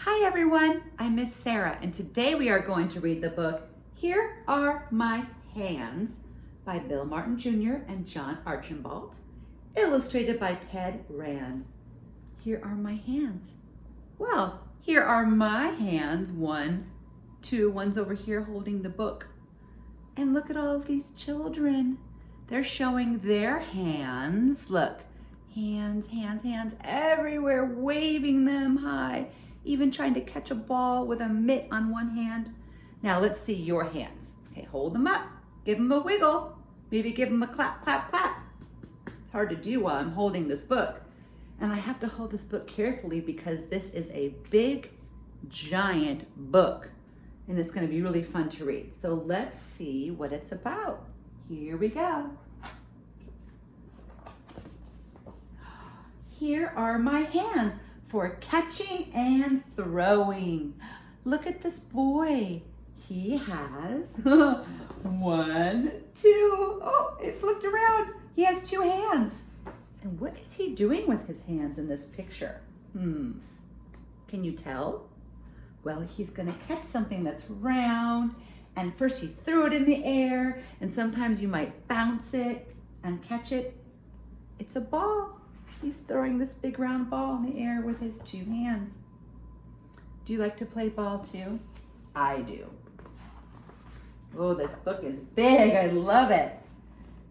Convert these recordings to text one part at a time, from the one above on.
Hi everyone, I'm Miss Sarah, and today we are going to read the book Here Are My Hands by Bill Martin Jr. and John Archambault, illustrated by Ted Rand. Here are my hands. Well, here are my hands. One's over here holding the book. And look at all of these children. They're showing their hands. Look, hands, hands, hands everywhere, waving them high. Even trying to catch a ball with a mitt on one hand. Now let's see your hands. Okay, hold them up, give them a wiggle, maybe give them a clap, clap, clap. It's hard to do while I'm holding this book. And I have to hold this book carefully because this is a big, giant book. And it's gonna be really fun to read. So let's see what it's about. Here we go. Here are my hands for catching and throwing. Look at this boy. He has 1, 2, oh, it flipped around. He has 2 hands. And what is he doing with his hands in this picture? Can you tell? Well, he's gonna catch something that's round, and first he threw it in the air, and sometimes you might bounce it and catch it. It's a ball. He's throwing this big round ball in the air with his 2 hands. Do you like to play ball too? I do. Oh, this book is big. I love it.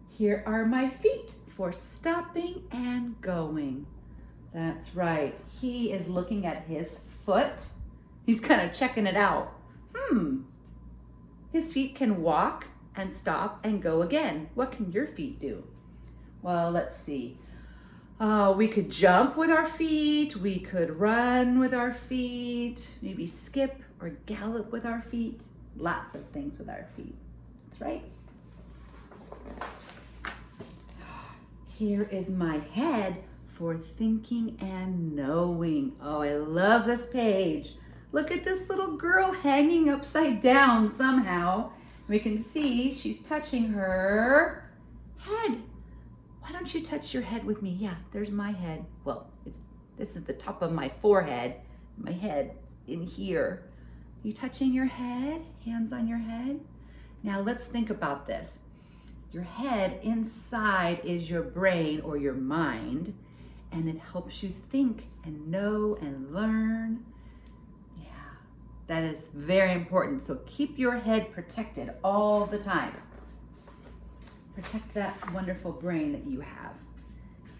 Here are my feet for stopping and going. That's right. He is looking at his foot. He's kind of checking it out. His feet can walk and stop and go again. What can your feet do? Well, let's see. We could jump with our feet, we could run with our feet, maybe skip or gallop with our feet. Lots of things with our feet. That's right. Here is my head for thinking and knowing. Oh, I love this page. Look at this little girl hanging upside down somehow. We can see she's touching her head. Why don't you touch your head with me? Yeah, there's my head. Well, this is the top of my forehead. My head in here. You touching your head? Hands on your head? Now let's think about this. Your head inside is your brain or your mind, and it helps you think and know and learn. Yeah, that is very important. So keep your head protected all the time. Protect that wonderful brain that you have.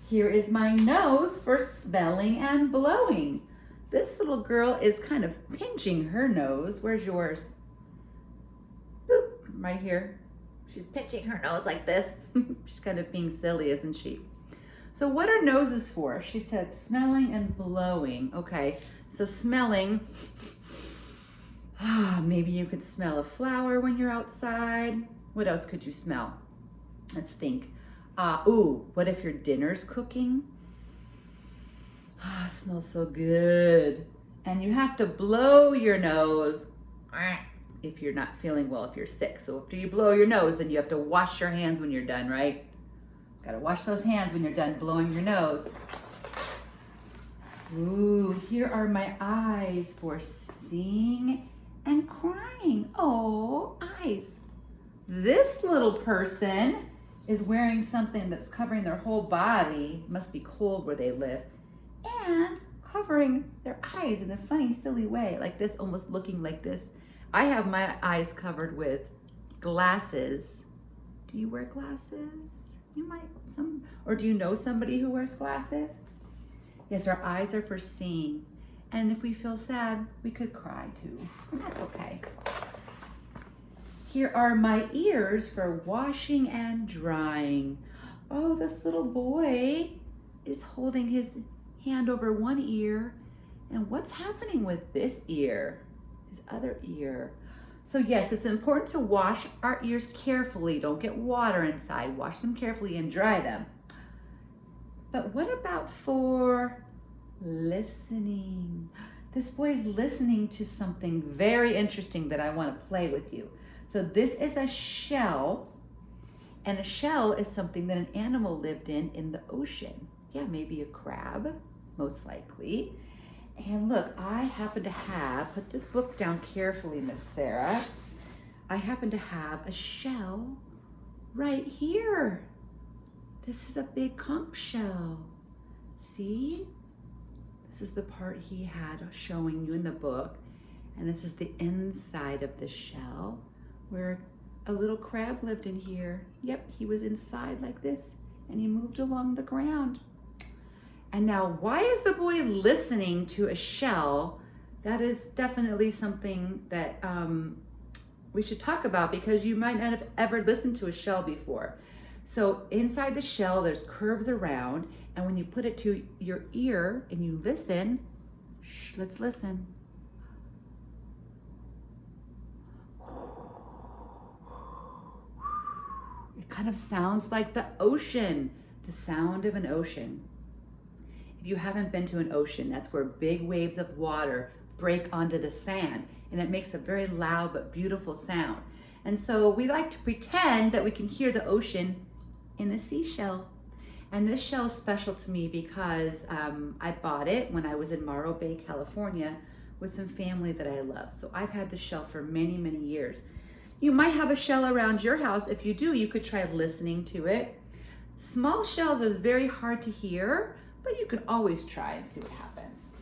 Here is my nose for smelling and blowing. This little girl is kind of pinching her nose. Where's yours? Boop, right here. She's pinching her nose like this. She's kind of being silly, isn't she? So what are noses for? She said smelling and blowing. Okay, so smelling. Maybe you could smell a flower when you're outside. What else could you smell? Let's think. What if your dinner's cooking? It smells so good. And you have to blow your nose if you're not feeling well, if you're sick. So after you blow your nose, then you have to wash your hands when you're done, right? Gotta wash those hands when you're done blowing your nose. Ooh, here are my eyes for seeing and crying. Oh, eyes. This little person is wearing something that's covering their whole body, must be cold where they live, and covering their eyes in a funny, silly way, like this, almost looking like this. I have my eyes covered with glasses. Do you wear glasses? You might, or do you know somebody who wears glasses? Yes, our eyes are for seeing. And if we feel sad, we could cry too, and that's okay. Here are my ears for washing and drying. Oh, this little boy is holding his hand over one ear. And what's happening with this ear? His other ear. So yes, it's important to wash our ears carefully. Don't get water inside. Wash them carefully and dry them. But what about for listening? This boy's listening to something very interesting that I want to play with you. So this is a shell, and a shell is something that an animal lived in the ocean. Yeah, maybe a crab, most likely. And look, I happen to have, put this book down carefully, Miss Sarah. I happen to have a shell right here. This is a big conch shell. See? This is the part he had showing you in the book. And this is the inside of the shell where a little crab lived in here. Yep, he was inside like this and he moved along the ground. And now, why is the boy listening to a shell? That is definitely something that we should talk about, because you might not have ever listened to a shell before. So inside the shell, there's curves around, and when you put it to your ear and you listen, let's listen. It kind of sounds like the ocean, the sound of an ocean. If you haven't been to an ocean, that's where big waves of water break onto the sand, and it makes a very loud but beautiful sound. And so we like to pretend that we can hear the ocean in a seashell. And this shell is special to me because I bought it when I was in Morro Bay, California with some family that I love. So I've had this shell for many, many years. You might have a shell around your house. If you do, you could try listening to it. Small shells are very hard to hear, but you can always try and see what happens.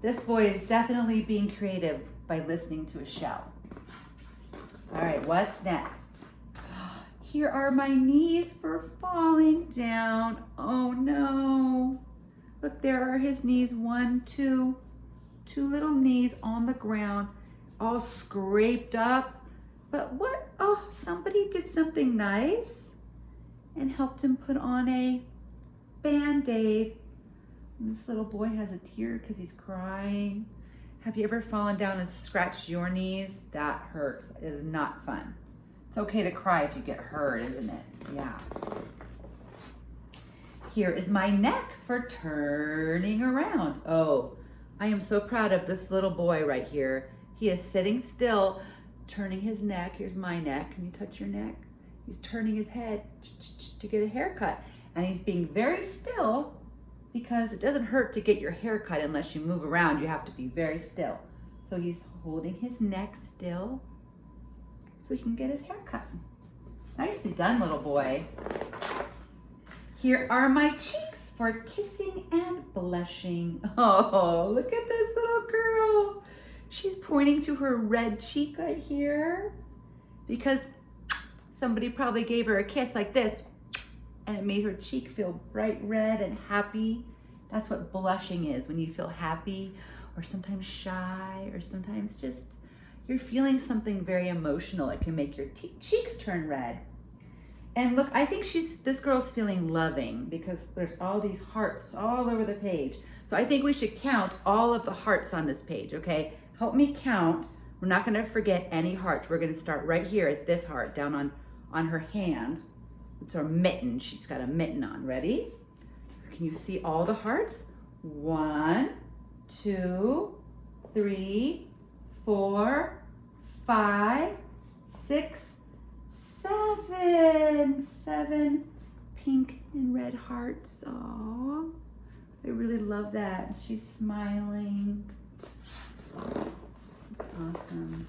This boy is definitely being creative by listening to a shell. All right, what's next? Here are my knees for falling down. Oh no. Look, there are his knees. 1, 2 little knees on the ground, all scraped up. But what? Oh, somebody did something nice and helped him put on a Band-Aid. And this little boy has a tear because he's crying. Have you ever fallen down and scratched your knees? That hurts. It is not fun. It's okay to cry if you get hurt, isn't it? Yeah. Here is my neck for turning around. Oh, I am so proud of this little boy right here. He is sitting still, turning his neck. Here's my neck. Can you touch your neck? He's turning his head to get a haircut. And he's being very still because it doesn't hurt to get your hair cut unless you move around. You have to be very still. So he's holding his neck still so he can get his hair cut. Nicely done, little boy. Here are my cheeks for kissing and blushing. Oh, look at this little girl. She's pointing to her red cheek right here because somebody probably gave her a kiss like this, and it made her cheek feel bright red and happy. That's what blushing is, when you feel happy or sometimes shy or sometimes just you're feeling something very emotional. It can make your cheeks turn red. And look, I think this girl's feeling loving because there's all these hearts all over the page. So I think we should count all of the hearts on this page, okay? Help me count. We're not gonna forget any hearts. We're gonna start right here at this heart, down on her hand. It's her mitten. She's got a mitten on. Ready? Can you see all the hearts? 1, 2, 3, 4, 5, 6, 7. 7 pink and red hearts. Aw, I really love that. She's smiling. Awesome.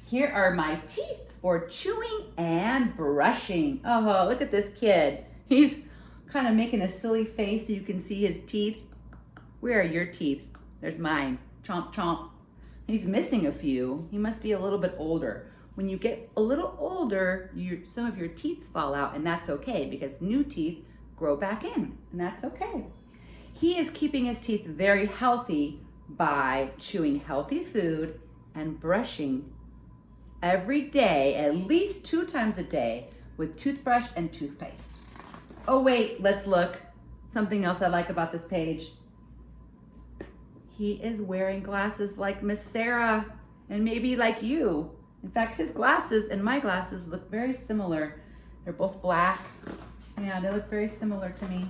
Here are my teeth for chewing and brushing. Oh, look at this kid. He's kind of making a silly face so you can see his teeth. Where are your teeth? There's mine. Chomp, chomp. He's missing a few. He must be a little bit older. When you get a little older, some of your teeth fall out, and that's okay because new teeth grow back in, and that's okay. He is keeping his teeth very healthy by chewing healthy food and brushing every day, at least 2 times a day, with toothbrush and toothpaste. Oh wait, let's look. Something else I like about this page. He is wearing glasses like Miss Sarah, and maybe like you. In fact, his glasses and my glasses look very similar. They're both black. Yeah, they look very similar to me.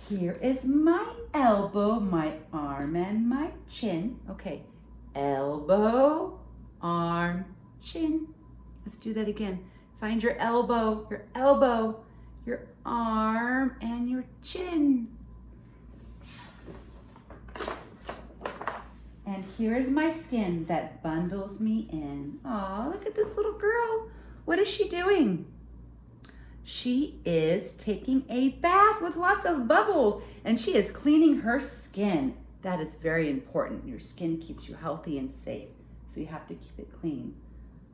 Here is my elbow, my arm, and my chin. Okay, elbow, arm, chin. Let's do that again. Find your elbow, your arm, and your chin. here is my skin that bundles me in. Aw, look at this little girl. What is she doing? She is taking a bath with lots of bubbles, and she is cleaning her skin. That is very important. Your skin keeps you healthy and safe, so you have to keep it clean.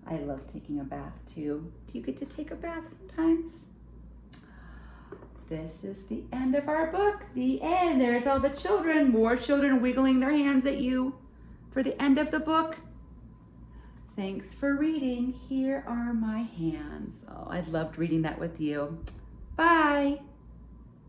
I love taking a bath too. Do you get to take a bath sometimes? This is the end of our book. The end. There's all the children. More children wiggling their hands at you for the end of the book. Thanks for reading. Here are my hands. Oh, I loved reading that with you. Bye.